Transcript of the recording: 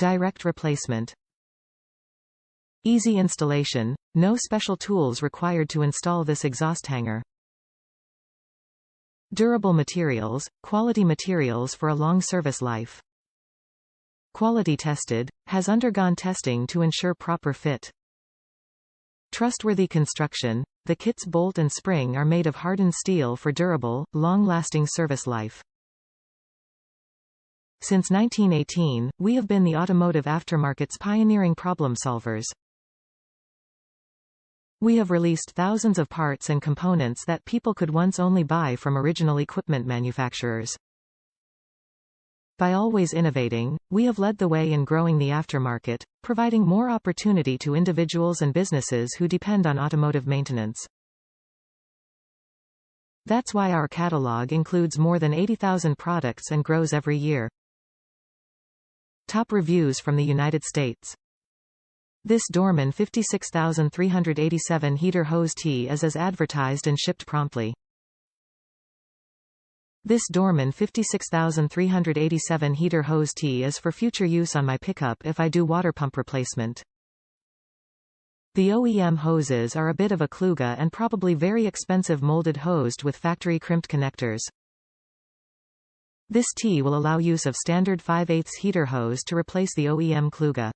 Direct replacement. Easy installation, no special tools required to install this exhaust hanger. Durable materials, quality materials for a long service life. Quality tested, has undergone testing to ensure proper fit. Trustworthy construction, the kit's bolt and spring are made of hardened steel for durable, long-lasting service life. Since 1918, we have been the automotive aftermarket's pioneering problem solvers. We have released thousands of parts and components that people could once only buy from original equipment manufacturers. By always innovating, we have led the way in growing the aftermarket, providing more opportunity to individuals and businesses who depend on automotive maintenance. That's why our catalog includes more than 80,000 products and grows every year. Top reviews from the United States. This Dorman 56387 heater hose tee is as advertised and shipped promptly. This Dorman 56387 heater hose tee is for future use on my pickup if I do water pump replacement. The OEM hoses are a bit of a kluge and probably very expensive molded hosed with factory crimped connectors. This tee will allow use of standard 5/8 heater hose to replace the OEM kluge.